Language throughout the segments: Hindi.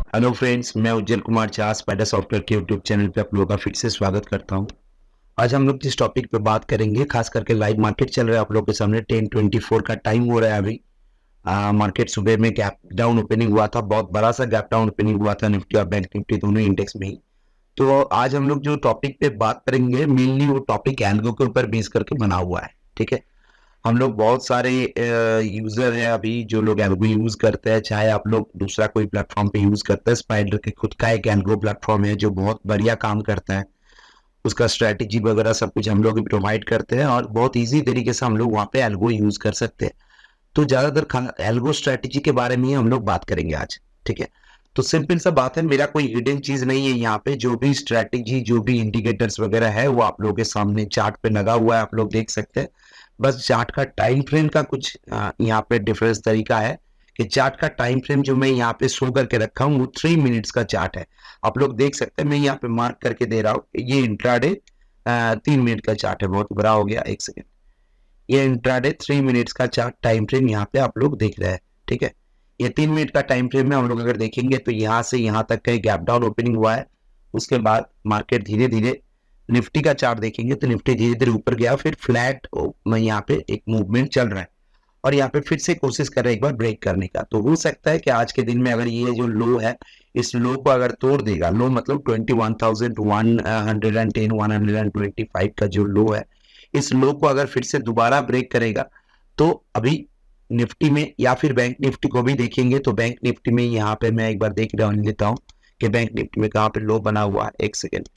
हेलो फ्रेंड्स, मैं उज्जवल कुमार झा स्पाइडर सॉफ्टवेयर के यूट्यूब चैनल पे आप लोगों का फिर से स्वागत करता हूं। आज हम लोग जिस टॉपिक पे बात करेंगे, खास करके लाइव मार्केट चल रहा है आप लोगों के सामने। 10:24 का टाइम हो रहा है अभी। मार्केट सुबह में गैप डाउन ओपनिंग हुआ था, बहुत बड़ा सा गैप डाउन ओपनिंग हुआ था निफ्टी और बैंक निफ्टी दोनों इंडेक्स में ही। तो आज हम लोग जो टॉपिक पे बात करेंगे, मेनली वो टॉपिक एल्गो के ऊपर बेस करके बना हुआ है। ठीक है, हम लोग बहुत सारे यूजर हैं अभी जो लोग एल्गो यूज करते हैं, चाहे आप लोग दूसरा कोई प्लेटफॉर्म पे यूज करते हैं। स्पाइडर के खुद का एक एल्गो प्लेटफॉर्म है जो बहुत बढ़िया काम करता है। उसका स्ट्रेटेजी वगैरह सब कुछ हम लोग प्रोवाइड करते हैं और बहुत इजी तरीके से हम लोग वहाँ पे एल्गो यूज कर सकते हैं। तो ज्यादातर एल्गो स्ट्रेटेजी के बारे में ही हम लोग बात करेंगे आज। ठीक है, तो सिंपल सा बात है, मेरा कोई हिडन चीज नहीं है यहाँ पे। जो भी स्ट्रेटेजी, जो भी इंडिकेटर्स वगैरह है वो आप लोगों के सामने चार्ट पे लगा हुआ है, आप लोग देख सकते हैं। बस चार्ट का टाइम फ्रेम का कुछ यहाँ पे डिफरेंस तरीका है कि चार्ट का टाइम फ्रेम जो मैं यहाँ पे शो करके रखा हूँ वो 3 मिनट्स का चार्ट है। आप लोग देख सकते हैं, मैं यहाँ पे मार्क करके दे रहा हूँ। ये इंट्राडे 3 मिनट का चार्ट है, बहुत बड़ा हो गया, एक सेकेंड। ये इंट्राडे 3 मिनट्स का चार्ट टाइम फ्रेम यहाँ पे आप लोग देख रहे हैं। ठीक है, ये 3 मिनट का टाइम फ्रेम में हम लोग अगर देखेंगे तो यहाँ से यहाँ तक का गैप डाउन ओपनिंग हुआ है। उसके बाद मार्केट धीरे धीरे, निफ्टी का चार्ट देखेंगे तो निफ्टी धीरे धीरे ऊपर गया, फिर फ्लैट में यहाँ पे एक मूवमेंट चल रहा है और यहाँ पे फिर से कोशिश कर रहे हैं एक बार ब्रेक करने का। तो हो सकता है कि आज के दिन में अगर ये जो लो है, इस लो को अगर तोड़ देगा, लो मतलब 21,110 125 का जो लो है, इस लो को अगर फिर से दोबारा ब्रेक करेगा तो अभी निफ्टी में या फिर बैंक निफ्टी को भी देखेंगे तो बैंक निफ्टी में यहाँ पे मैं एक बार देख लेता हूँ कि बैंक निफ्टी में कहाँ पे लो बना हुआ है। एक सेकेंड,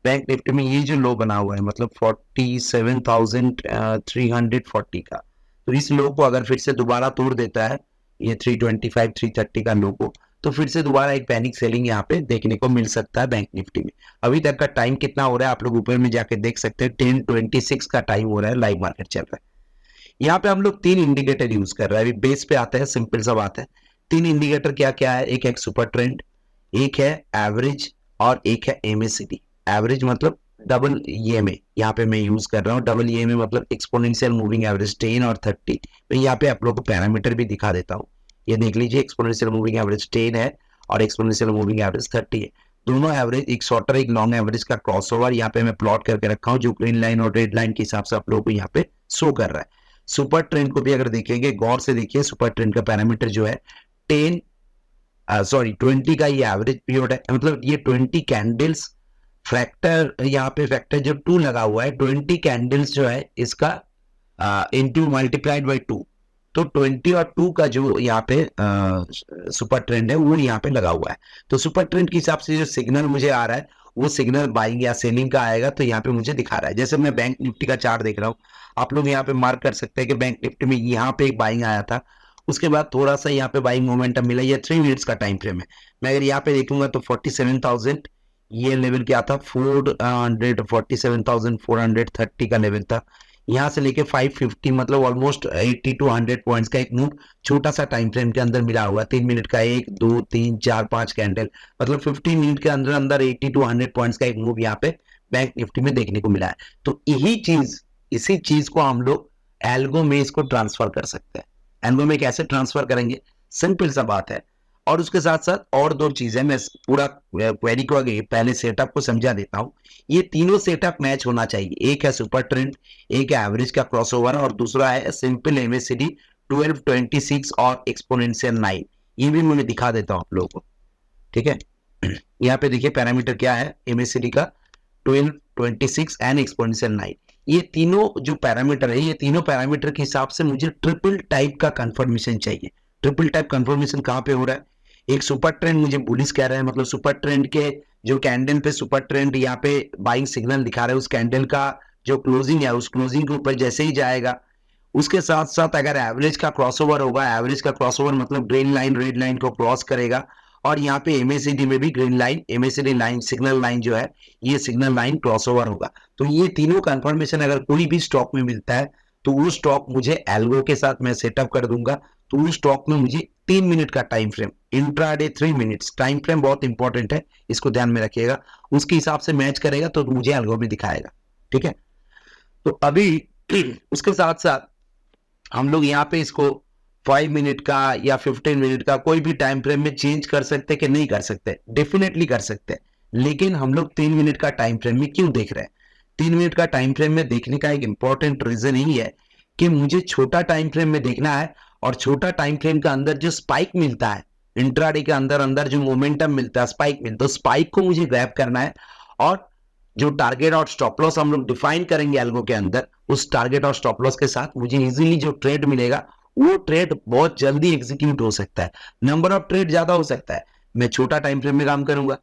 बैंक निफ्टी में ये जो लो बना हुआ है मतलब 47,340 का, तो इस लो को अगर फिर से दोबारा तोड़ देता है, ये 325 330 का लो को, तो फिर से दोबारा एक पैनिक सेलिंग यहाँ पे देखने को मिल सकता है बैंक निफ्टी में। अभी तक का टाइम कितना हो रहा है आप लोग ऊपर में जाके देख सकते हैं, 10:26 का टाइम हो रहा है, लाइव मार्केट चल रहा है। यहाँ पे हम लोग 3 इंडिकेटर यूज कर रहे हैं। अभी बेस पे आते हैं, सिंपल सा बात है। 3 इंडिकेटर क्या क्या है? एक है सुपर ट्रेंड, एक है एवरेज और एक है एमएसीडी। एवरेज मतलब डबल ईएमए यहाँ पे मैं यूज कर रहा हूँ। डबल ईएमए मतलब एक्सपोनेंशियल मूविंग एवरेज 10 और 30। तो यहाँ पे आप लोग को पैरामीटर भी दिखा देता हूँ। ये देख लीजिए, एक्सपोनेंशियल मूविंग एवरेज 10 है और एक्सपोनेंशियल मूविंग एवरेज 30 है। दोनों एवरेज, एक शॉर्टर एक लॉन्ग एवरेज का क्रॉसओवर यहाँ पे मैं प्लॉट करके रखा हूँ, जो ग्रीन लाइन और रेड लाइन के हिसाब से आप लोगों को यहाँ पे शो कर रहा है। सुपर ट्रेंड को भी अगर देखेंगे, गौर से देखिए, सुपर ट्रेंड का पैरामीटर जो है 20 का ये एवरेज पीरियड है, मतलब ये 20 कैंडल्स फैक्टर, यहाँ पे फैक्टर जो 2 लगा हुआ है, 20 कैंडल्स जो है इसका इनटू मल्टीप्लाइड बाय 2, तो 20 और 2 का जो यहाँ पे सुपर ट्रेंड है वो यहाँ पे लगा हुआ है। तो सुपर ट्रेंड के हिसाब से जो सिग्नल मुझे आ रहा है वो सिग्नल बाइंग या सेलिंग का आएगा, तो यहाँ पे मुझे दिखा रहा है। जैसे मैं बैंक निफ्टी का चार्ट देख रहा हूँ, आप लोग यहाँ पे मार्क कर सकते हैं कि बैंक निफ्टी में यहाँ पे एक बाइंग आया था, उसके बाद थोड़ा सा यहाँ पे बाइंग मोमेंटम मिला। ये 3 मिनट्स का टाइम फ्रेम है। मैं अगर यहाँ पे देखूंगा तो 47,000 ये लेवल क्या था, 47,430 का लेवल था। यहाँ से लेके 550 मतलब ऑलमोस्ट 80 to 100 पॉइंट्स का एक मूव छोटा सा टाइम फ्रेम के अंदर मिला हुआ। 3 मिनट का 1 2 3 4 5 कैंडल, मतलब 15 मिनट के अंदर अंदर 80 to 100 पॉइंट्स का एक मूव यहाँ पे बैंक निफ्टी में देखने को मिला है। तो इसी चीज को हम लोग एल्गो में इसको ट्रांसफर कर सकते हैं। एल्गो में कैसे ट्रांसफर करेंगे? सिंपल सा बात है। और उसके साथ साथ और 2 चीजें, मैं पूरा क्वेरी को आगे पहले सेटअप को समझा देता हूँ। ये तीनों सेटअप मैच होना चाहिए। एक है सुपर ट्रेंड, एक है एवरेज का क्रॉसओवर और दूसरा है सिंपल एमएसीडी 12 26 और एक्सपोनेंशियल 9। ये भी मैं दिखा देता हूँ आप लोगों को। ठीक है, यहाँ पे देखिए पैरामीटर क्या है एमएसीडी का, 12 26 एंड एक्सपोनेंशियल 9। ये तीनों जो पैरामीटर है, ये तीनों पैरामीटर के हिसाब से मुझे ट्रिपल टाइप का कंफर्मेशन चाहिए। ट्रिपल टाइप कंफर्मेशन कहाँ पे हो रहा है? एक सुपर ट्रेंड मुझे बुलिश कह रहा है, मतलब सुपर ट्रेंड के जो कैंडल पे सुपर ट्रेंड यहाँ पे बाइंग सिग्नल दिखा रहा है, उस कैंडल का जो क्लोजिंग है, उस क्लोजिंग के ऊपर जैसे ही जाएगा, उसके साथ साथ अगर एवरेज का क्रॉसओवर होगा, एवरेज का क्रॉसओवर मतलब ग्रीन लाइन रेड लाइन को क्रॉस करेगा, और यहाँ पे एमएसीडी में भी green line MACD line signal line जो है, ये सिग्नल लाइन क्रॉसओवर होगा। तो ये तीनों कंफर्मेशन अगर कोई भी स्टॉक में मिलता है तो वो स्टॉक मुझे एल्गो के साथ मैं सेटअप कर दूंगा। तो उस स्टॉक में मुझे 3 मिनट का time frame, intraday 3 minutes time frame बहुत इंपॉर्टेंट है, इसको ध्यान में रखिएगा। उसके हिसाब से मैच करेगा तो मुझे एल्गो में दिखाएगा। ठीक है, तो अभी उसके साथ साथ हम लोग यहाँ पे इसको 5 मिनट का या 15 मिनट का कोई भी टाइम फ्रेम में चेंज कर सकते कि नहीं कर सकते? डेफिनेटली कर सकते हैं, लेकिन हम लोग 3 मिनट का टाइम फ्रेम में क्यों देख रहे हैं? 3 मिनट का टाइम फ्रेम में देखने का एक इंपॉर्टेंट रीजन यही है कि मुझे छोटा टाइम फ्रेम में देखना है, और छोटा टाइम फ्रेम के अंदर जो स्पाइक मिलता है, इंट्राडे के अंदर अंदर जो मोमेंटम मिलता है, स्पाइक मिलता है, स्पाइक को मुझे ग्रैब करना है, और जो टारगेट और स्टॉप लॉस हम लोग डिफाइन करेंगे एल्गो के अंदर, उस टारगेट और स्टॉप लॉस के साथ मुझे इजीली जो ट्रेड मिलेगा वो ट्रेड बहुत जल्दी एग्जीक्यूट हो सकता है। नंबर ऑफ ट्रेड ज्यादा हो सकता है। मैं छोटा टाइम फ्रेम में काम करूंगा,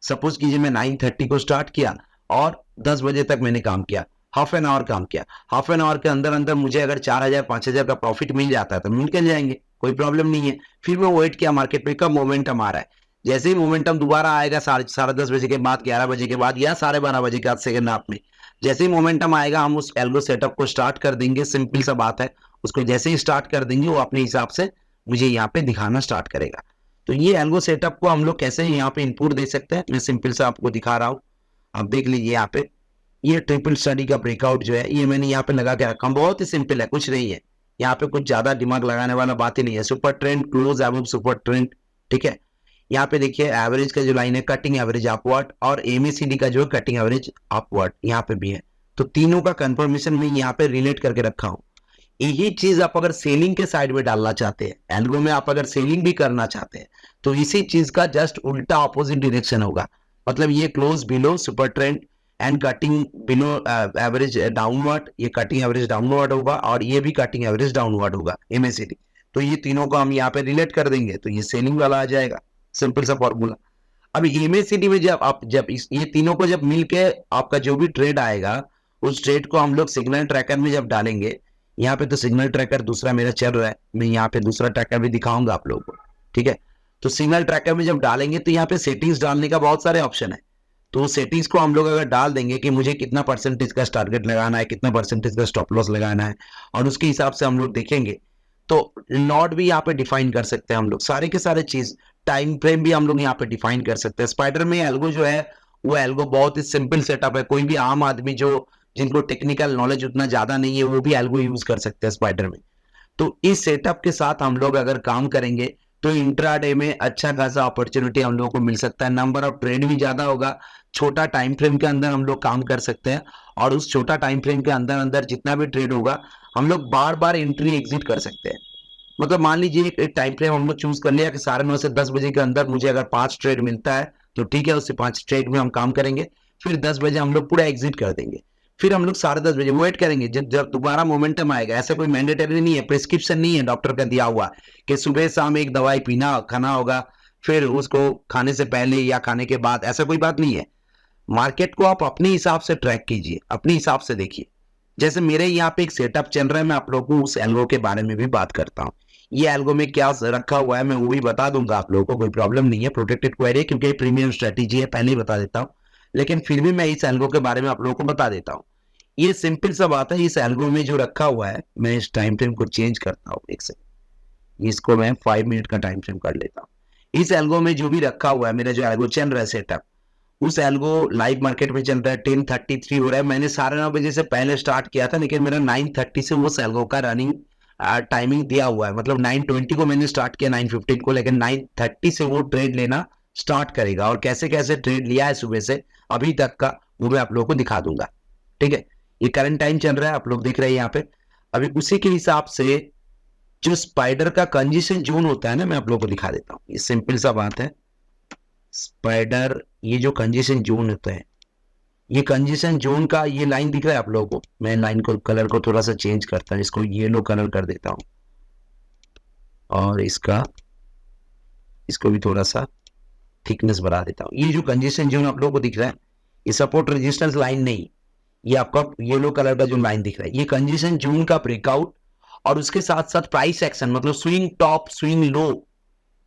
सपोज कीजिए मैं 9:30 को स्टार्ट किया और 10 बजे तक मैंने काम किया, हाफ एन आवर काम किया। हाफ एन आवर के अंदर अंदर मुझे अगर 4,000 5,000 का प्रॉफिट मिल जाता है तो निकल जाएंगे, कोई प्रॉब्लम नहीं है। फिर मैं वेट किया मार्केट में कब मोमेंटम आ रहा है, जैसे ही मोमेंटम दोबारा आएगा 10:30 बजे के बाद, 11 बजे के बाद या 12:30 बजे के बाद सेकंड हाफ में, जैसे ही मोमेंटम आएगा हम उस एल्गो सेटअप को स्टार्ट कर देंगे। सिंपल सा बात है, उसको जैसे ही स्टार्ट कर देंगे वो अपने हिसाब से मुझे यहाँ पे दिखाना स्टार्ट करेगा। तो ये एल्गो सेटअप को हम लोग कैसे यहाँ पे इनपुट दे सकते हैं, मैं सिंपल सा आपको दिखा रहा हूँ। आप देख लीजिए यहाँ पे, ये ट्रिपल स्टडी का ब्रेकआउट जो है ये मैंने यहाँ पे लगा के रखा हूँ। बहुत ही सिंपल है, कुछ नहीं है यहाँ पे, कुछ ज्यादा दिमाग लगाने वाला बात ही नहीं है। Super trend, close above super trend, ठीक है। यहाँ पे देखिए एवरेज का जो लाइन है कटिंग एवरेज अपवर्ड, और एमएसीडी का जो है कटिंग एवरेज अपवर्ड यहाँ पे भी है। तो तीनों का कंफर्मेशन में यहाँ पे रिलेट करके रखा हूँ। यही चीज आप अगर सेलिंग के साइड में डालना चाहते हैं, एल्गो में आप अगर सेलिंग भी करना चाहते हैं, तो इसी चीज का जस्ट उल्टा ऑपोजिट डायरेक्शन होगा। मतलब ये close below super trend and cutting below average downward, ये कटिंग एवरेज डाउनवर्ड होगा, और ये भी कटिंग एवरेज डाउनवर्ड होगा एमएसीडी। तो ये तीनों को हम यहाँ पे रिलेट कर देंगे तो ये सेलिंग वाला आ जाएगा, सिंपल सा फॉर्मूला। अब एमएसीडी में जब ये तीनों को जब मिलके आपका जो भी ट्रेड आएगा, उस ट्रेड को हम लोग सिग्नल ट्रैकर में जब डालेंगे, यहाँ पे तो सिग्नल ट्रैकर दूसरा मेरा चल रहा है, मैं यहाँ पे दूसरा ट्रैकर भी दिखाऊंगा आप लोगों को, ठीक है। तो सिग्नल ट्रैकर में जब डालेंगे तो यहाँ पे सेटिंग्स डालने का बहुत सारे ऑप्शन है। तो सेटिंग्स को हम लोग अगर डाल देंगे कि मुझे कितना परसेंटेज का टारगेट लगाना है, कितना परसेंटेज का स्टॉप लॉस लगाना है, और उसके हिसाब से हम लोग देखेंगे। तो लॉट भी यहाँ पे डिफाइन कर सकते हैं हम लोग, सारे के सारे चीज। टाइम फ्रेम भी हम लोग यहाँ पे डिफाइन कर सकते हैं। स्पाइडर में एल्गो जो है वो एल्गो बहुत ही सिंपल सेटअप है, कोई भी आम आदमी जो जिनको टेक्निकल नॉलेज उतना ज्यादा नहीं है वो भी एल्गो यूज कर सकते हैं स्पाइडर में। तो इस सेटअप के साथ हम लोग अगर काम करेंगे तो इंट्राडे में अच्छा खासा अपॉर्चुनिटी हम लोगों को मिल सकता है। नंबर ऑफ ट्रेड भी ज्यादा होगा, छोटा टाइम फ्रेम के अंदर हम लोग काम कर सकते हैं, और उस छोटा टाइम फ्रेम के अंदर अंदर जितना भी ट्रेड होगा हम लोग बार बार एंट्री एग्जिट कर सकते हैं। मतलब मान लीजिए एक टाइम फ्रेम हम लोग चूज कर लिया कि 9:30 से 10 बजे के अंदर मुझे अगर 5 ट्रेड मिलता है तो ठीक है, उससे 5 ट्रेड में हम काम करेंगे। फिर 10 बजे हम लोग पूरा एग्जिट कर देंगे। फिर हम लोग 10:30 बजे वेट करेंगे जब दोबारा मोमेंटम आएगा। ऐसा कोई मैंडेटरी नहीं है, प्रिस्क्रिप्शन नहीं है डॉक्टर का दिया हुआ कि सुबह शाम एक दवाई खाना होगा, फिर उसको खाने से पहले या खाने के बाद, ऐसा कोई बात नहीं है। मार्केट को आप अपने हिसाब से ट्रैक कीजिए, अपने हिसाब से देखिए। जैसे मेरे यहाँ पे एक सेटअप चल रहा है, मैं आप लोगों को उस एल्गो के बारे में भी बात करता हूँ। ये एल्गो में क्या रखा हुआ है मैं वो भी बता दूंगा आप लोगों को, कोई प्रॉब्लम नहीं है। प्रोटेक्टेड क्वेरी है क्योंकि प्रीमियम स्ट्रेटेजी है, पहले ही बता देता हूँ, लेकिन फिर भी मैं इस एल्गो के बारे में आप लोगों को बता देता हूँ। ये सिंपल सा बात है, इस एल्गो में जो रखा हुआ है, मैं इस टाइम फ्रेम को चेंज करता हूँ एक सेकंड, इसको मैं 5 मिनट का टाइम फ्रेम कर लेता हूँ। इस एल्गो में जो भी रखा हुआ है, मेरा जो एल्गो चल रहा है सेटअप, उस एल्गो लाइव मार्केट में चल रहा है, 10:33 हो रहा है। मैंने 9:30 बजे से पहले स्टार्ट किया था, लेकिन मेरा 9:30 से वो एल्गो का रनिंग टाइमिंग दिया हुआ है। मतलब 9:20 को मैंने स्टार्ट किया, 9:15 को, लेकिन 9:30 से वो ट्रेड लेना स्टार्ट करेगा। और कैसे कैसे ट्रेड लिया है सुबह से अभी तक का वो मैं आप लोगों को दिखा दूंगा, ठीक है। ये करंट टाइम चल रहा है, आप लोग देख रहे हैं यहाँ पे। अभी उसी के हिसाब से जो स्पाइडर का कंजेशन जोन होता है ना, मैं आप लोगों को दिखा देता हूँ। ये सिंपल सा बात है, स्पाइडर ये जो कंजेशन जोन होता है, ये कंजेशन जोन का ये लाइन दिख रहा है आप लोगों को। मैं लाइन को कलर को थोड़ा सा चेंज करता हूँ, इसको येलो कलर कर देता हूँ, और इसको भी थोड़ा सा थिकनेस बढ़ा देता हूँ। ये जो कंजेशन जोन आप लोगों को दिख रहा है, ये सपोर्ट रेजिस्टेंस लाइन नहीं, ये आपका येलो कलर का जो लाइन दिख रहा है, ये कंजेशन जोन का ब्रेकआउट, और उसके साथ साथ प्राइस एक्शन, मतलब swing top, swing low,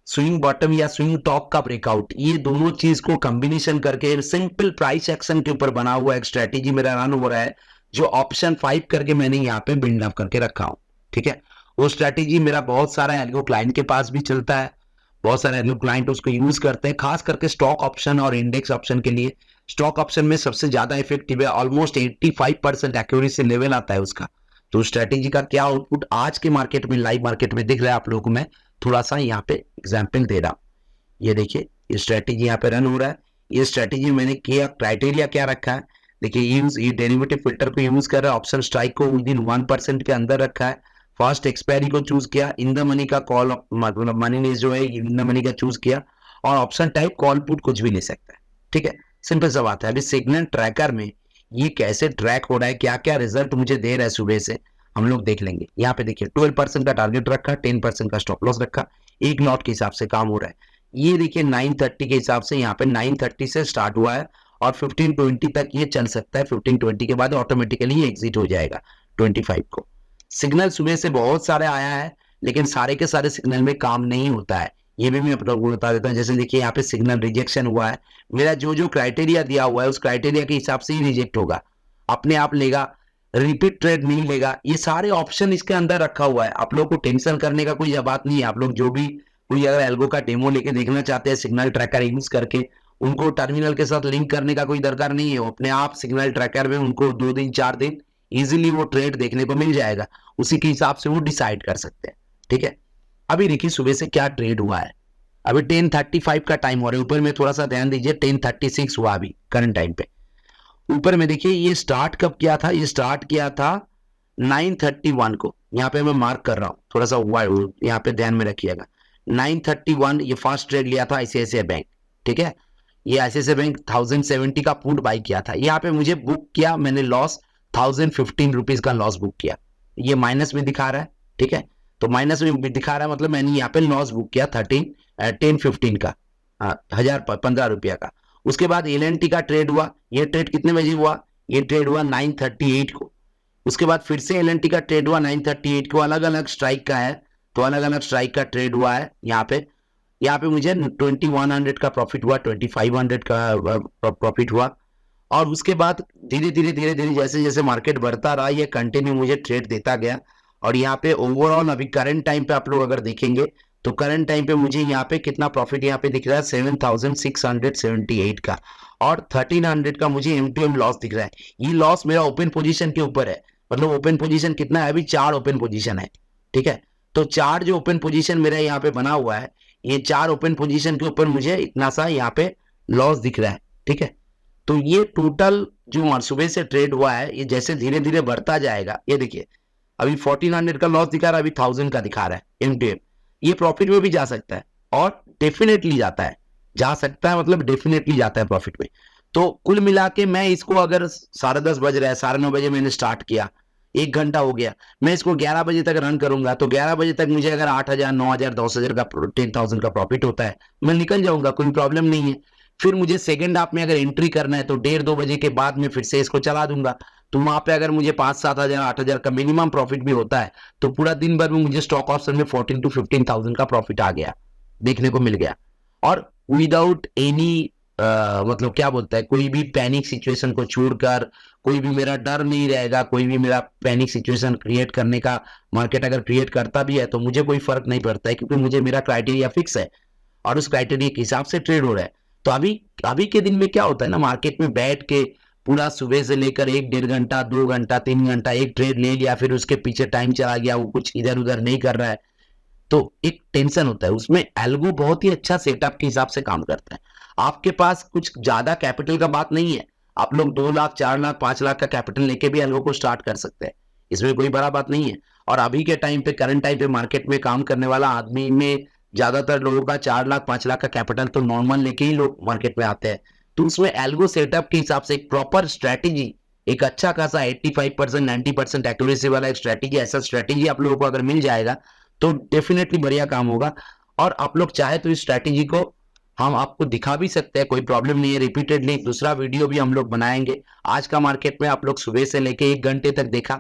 swing bottom या स्विंग टॉप का ब्रेकआउट, ये दोनों चीज को कॉम्बिनेशन करके सिंपल प्राइस एक्शन के ऊपर बना हुआ एक स्ट्रेटेजी मेरा रन हो रहा है, जो ऑप्शन 5 करके मैंने यहाँ पे बिल्ड अप करके रखा हूँ, ठीक है। वो स्ट्रेटेजी मेरा बहुत सारा एल्गो क्लाइंट के पास भी चलता है, बहुत सारे एल्गो क्लाइंट उसको यूज करते हैं, खास करके स्टॉक ऑप्शन और इंडेक्स ऑप्शन के लिए। स्टॉक ऑप्शन में सबसे ज्यादा इफेक्टिव है, ऑलमोस्ट 85% एक्यूरेसी लेवल आता है उसका। तो स्ट्रैटेजी का क्या आउटपुट आज के मार्केट में, लाइव मार्केट में दिख रहा है आप लोगों को, मैं थोड़ा सा यहाँ पे एग्जाम्पल दे रहा हूँ। ये देखिए, ये स्ट्रैटेजी यहाँ पे रन हो रहा है। ये स्ट्रैटेजी मैंने किया, क्राइटेरिया क्या रखा है देखिए, ये डेरिवेटिव फिल्टर को यूज कर रहा है, ऑप्शन स्ट्राइक को विद इन 1% के अंदर रखा है, फर्स्ट एक्सपायरी को चूज किया, इन द मनी का कॉल, मतलब मनी ने जो है इन द मनी का चूज किया, और ऑप्शन टाइप कॉल पुट कुछ भी ले सकता है। ठीक है, सिंपल सा बात है। अभी सिग्नल ट्रैकर में ये कैसे ट्रैक हो रहा है, क्या क्या रिजल्ट मुझे दे रहा है सुबह से, हम लोग देख लेंगे। यहाँ पे देखिए 12% का टारगेट रखा, 10% का स्टॉप लॉस रखा, एक लॉट के हिसाब से काम हो रहा है। ये देखिए 9:30 के हिसाब से यहाँ पे 9:30 से स्टार्ट हुआ है और 15:20 तक ये चल सकता है। 15:20 के बाद ऑटोमेटिकली ये एग्जिट हो जाएगा 25 को। सिग्नल सुबह से बहुत सारे आया है, लेकिन सारे के सारे सिग्नल में काम नहीं होता है, ये भी मैं आप लोगों को बता देता हूँ। जैसे देखिए यहाँ पे सिग्नल रिजेक्शन हुआ है, मेरा जो जो क्राइटेरिया दिया हुआ है उस क्राइटेरिया के हिसाब से ही रिजेक्ट होगा, अपने आप लेगा, रिपीट ट्रेड नहीं लेगा। ये सारे ऑप्शन इसके अंदर रखा हुआ है, आप लोग को टेंशन करने का कोई बात नहीं है। आप लोग जो भी कोई अगर एल्गो का डेमो लेके देखना चाहते हैं सिग्नल ट्रैकर यूज करके, उनको टर्मिनल के साथ लिंक करने का कोई दरकार नहीं है। वो अपने आप सिग्नल ट्रैकर में उनको 2 दिन 4 दिन इजीली वो ट्रेड देखने को मिल जाएगा, उसी के हिसाब से वो डिसाइड कर सकते हैं। ठीक है, अभी देखिए सुबह से क्या ट्रेड हुआ है। अभी 10:35 का टाइम हो रहा है, ऊपर में थोड़ा सा ध्यान दीजिए, 10:36 हुआ अभी करंट टाइम पे। ऊपर में देखिए ये स्टार्ट कब किया था, ये स्टार्ट किया था 9:31 को, यहाँ पे मैं मार्क कर रहा हूँ, थोड़ा सा यहाँ पे ध्यान में रखिएगा। 9:31 ये फर्स्ट ट्रेड लिया था आईसीआईसीआई बैंक। ठीक है, ये आईसीआईसीआई बैंक 1070 का पुट बाई किया था, यहाँ पे मुझे बुक किया मैंने लॉस 1015 रुपीज का लॉस बुक किया, ये माइनस में दिखा रहा है। ठीक है, तो माइनस में दिखा रहा है मतलब मैंने यहाँ पे लॉस बुक किया 1015 का, 1015 रुपया का। उसके बाद एलएनटी का ट्रेड हुआ, ये ट्रेड कितने बजे हुआ, ये ट्रेड हुआ 9:38 को। उसके बाद फिर से एलएनटी का ट्रेड हुआ 9:38 को, अलग अलग स्ट्राइक का है, तो अलग अलग स्ट्राइक का ट्रेड हुआ है। यहाँ पे मुझे 2100 का प्रॉफिट हुआ, 2500 का प्रॉफिट हुआ। और उसके बाद धीरे धीरे जैसे जैसे मार्केट बढ़ता रहा, ये कंटिन्यू मुझे ट्रेड देता गया। और यहाँ पे ओवरऑल अभी करंट टाइम पे आप लोग अगर देखेंगे तो करंट टाइम पे मुझे यहाँ पे कितना प्रॉफिट यहाँ पे दिख रहा है 7678 का, और 1300 का मुझे एम लॉस दिख रहा है। ये लॉस मेरा ओपन पोजीशन के ऊपर है, मतलब ओपन पोजीशन कितना है, अभी 4 ओपन पोजीशन है। ठीक है, तो 4 जो ओपन पोजीशन मेरा यहाँ पे बना हुआ है, ये 4 ओपन पोजीशन के ऊपर मुझे इतना सा यहाँ पे लॉस दिख रहा है। ठीक है, तो ये टोटल जो सुबह से ट्रेड हुआ है, ये जैसे धीरे धीरे बढ़ता जाएगा, ये देखिए अभी 1400 का लॉस दिखा रहा है, अभी 1000 का दिखा रहा है एम। ये प्रॉफिट में भी जा सकता है, और डेफिनेटली जाता है, जा सकता है मतलब डेफिनेटली जाता है प्रॉफिट में। तो कुल मिला के मैं इसको अगर 10:30 बज रहा है, 9:30 बजे मैंने स्टार्ट किया, 1 घंटा हो गया, मैं इसको 11 बजे तक रन करूंगा, तो 11 बजे तक मुझे अगर 8000 9000 10000 का 10,000 का प्रॉफिट होता है, मैं निकल जाऊंगा, कोई प्रॉब्लम नहीं है। फिर मुझे सेकंड हाफ में अगर एंट्री करना है तो 1:30-2 बजे के बाद में फिर से इसको चला दूंगा, तो वहां पे अगर मुझे 5-7 हजार 8 हजार का मिनिमम प्रॉफिट भी होता है, तो पूरा दिन भर में मुझे स्टॉक ऑप्शन में 14 to 15,000 का प्रॉफिट आ गया, देखने को मिल गया। और विदाउट एनी मतलब क्या बोलता है, कोई भी पैनिक सिचुएशन को छोड़कर, कोई भी मेरा डर नहीं रहेगा, कोई भी मेरा पैनिक सिचुएशन क्रिएट करने का मार्केट अगर क्रिएट करता भी है तो मुझे कोई फर्क नहीं पड़ता है, क्योंकि मुझे मेरा क्राइटेरिया फिक्स है और उस क्राइटेरिया के हिसाब से ट्रेड हो रहा है। तो अभी के दिन में क्या होता है ना, मार्केट में बैठ के पूरा सुबह से लेकर 1-1.5 घंटा 2 घंटा 3 घंटा एक ट्रेड ले लिया, फिर उसके पीछे टाइम चला गया, वो कुछ इधर उधर नहीं कर रहा है, तो एक टेंशन होता है। उसमें एल्गो बहुत ही अच्छा सेटअप के हिसाब से काम करता है। आपके पास कुछ ज्यादा कैपिटल का बात नहीं है, आप लोग 2 लाख 4 लाख 5 लाख का कैपिटल लेके भी एल्गो को स्टार्ट कर सकते हैं, इसमें कोई बड़ा बात नहीं है। और अभी के टाइम पे करंट टाइम पे मार्केट में काम करने वाला आदमी में ज्यादातर लोगों का 4 लाख 5 लाख का कैपिटल तो नॉर्मल लेके ही लोग मार्केट में आते हैं। तो उसमें एल्गो सेटअप के हिसाब से एक प्रॉपर स्ट्रेटेजी, एक अच्छा खासा 85% 90% एक्यूरेसी वाला एक स्ट्रेटेजी, ऐसा स्ट्रेटेजी आप लोगों को अगर मिल जाएगा तो डेफिनेटली बढ़िया काम होगा। और आप लोग चाहे तो इस स्ट्रेटेजी को हम आपको दिखा भी सकते हैं, कोई प्रॉब्लम नहीं है। रिपीटेडली दूसरा वीडियो भी हम लोग बनाएंगे। आज का मार्केट में आप लोग सुबह से लेके 1 घंटे तक देखा,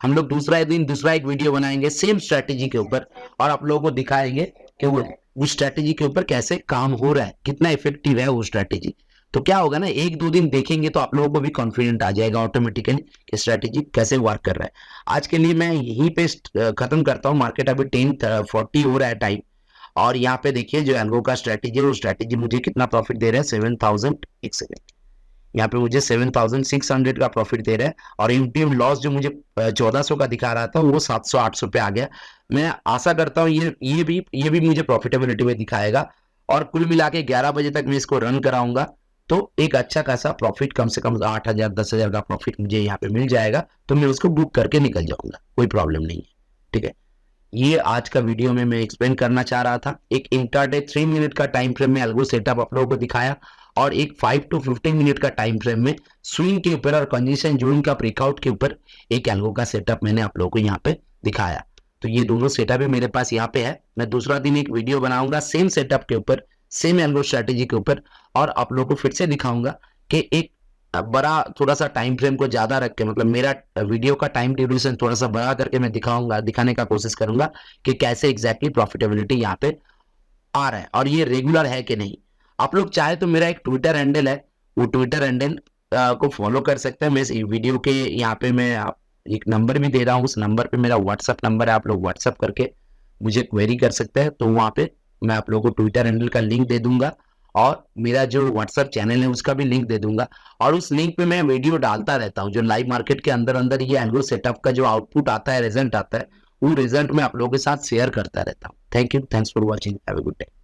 हम लोग दूसरा एक वीडियो बनाएंगे सेम स्ट्रेटेजी के ऊपर, और आप लोगों को दिखाएंगे कि वो स्ट्रेटेजी के ऊपर कैसे काम हो रहा है, कितना इफेक्टिव है वो स्ट्रेटेजी। तो क्या होगा ना, 1-2 दिन देखेंगे तो आप लोगों को भी कॉन्फिडेंट आ जाएगा ऑटोमेटिकली कि स्ट्रेटेजी कैसे वर्क कर रहा है। आज के लिए मैं यहीं पे खत्म करता हूँ। मार्केट अभी 10:40 हो रहा है टाइम, और यहाँ पे देखिए जो एल्गो का स्ट्रेटेजी है, वो स्ट्रेटेजी मुझे कितना प्रॉफिट दे रहा है 7,000। एक सेकेंड, यहाँ पे मुझे 7,600 का प्रॉफिट दे रहा है और यूट्यूब लॉस जो मुझे 1400 का दिखा रहा था वो 700-800 पे आ गया। मैं आशा करता हूँ ये भी मुझे प्रॉफिटेबिलिटी में दिखाएगा और कुल मिला के 11 बजे तक मैं इसको रन कराऊंगा तो एक अच्छा खासा प्रॉफिट कम से कम 8,000 10,000 का प्रॉफिट मुझे यहाँ पे मिल जाएगा, तो मैं उसको बुक करके निकल जाऊंगा, कोई प्रॉब्लम नहीं है। ठीक है, ये आज का वीडियो में मैं एक्सप्लेन करना चाह रहा था। एक इंट्राडे 3 मिनट का टाइम फ्रेम में एल्गो सेटअप आप लोगों को दिखाया और एक 5 to 15 मिनट का टाइम फ्रेम में स्विंग के ऊपर और कंजेशन जोन का ब्रेकआउट के ऊपर एक एल्गो का सेटअप मैंने आप लोगों को यहाँ पे दिखाया। तो ये दोनों सेटअप है मेरे पास यहाँ पे है। मैं दूसरा दिन एक वीडियो बनाऊंगा सेम सेटअप के ऊपर, सेम एल्गो स्ट्रेटेजी के ऊपर, और आप लोगों को फिर से दिखाऊंगा कि एक बड़ा थोड़ा सा टाइम फ्रेम को ज्यादा रख के, मतलब मेरा वीडियो का टाइम ड्यूरेशन थोड़ा सा बड़ा करके मैं दिखाने का कोशिश करूंगा कि कैसे एग्जैक्टली प्रॉफिटेबिलिटी यहाँ पे आ रहा है और ये रेगुलर है कि नहीं। आप लोग चाहे तो मेरा एक ट्विटर हैंडल है, वो ट्विटर हैंडल को फॉलो कर सकते हैं। मैं इस वीडियो के यहाँ पे मैं एक नंबर भी दे रहा हूँ, उस नंबर पे मेरा व्हाट्सअप नंबर है, आप लोग व्हाट्सअप करके मुझे क्वेरी कर सकते हैं। तो वहाँ पे मैं आप लोगों को ट्विटर हैंडल का लिंक दे दूंगा और मेरा जो व्हाट्सएप चैनल है उसका भी लिंक दे दूंगा और उस लिंक पे मैं वीडियो डालता रहता हूँ जो लाइव मार्केट के अंदर अंदर ये एल्गो सेटअप का जो आउटपुट आता है, रिजल्ट आता है, वो रिजल्ट मैं आप लोगों के साथ शेयर करता रहता हूँ। Thank you, thanks for watching, have a good day.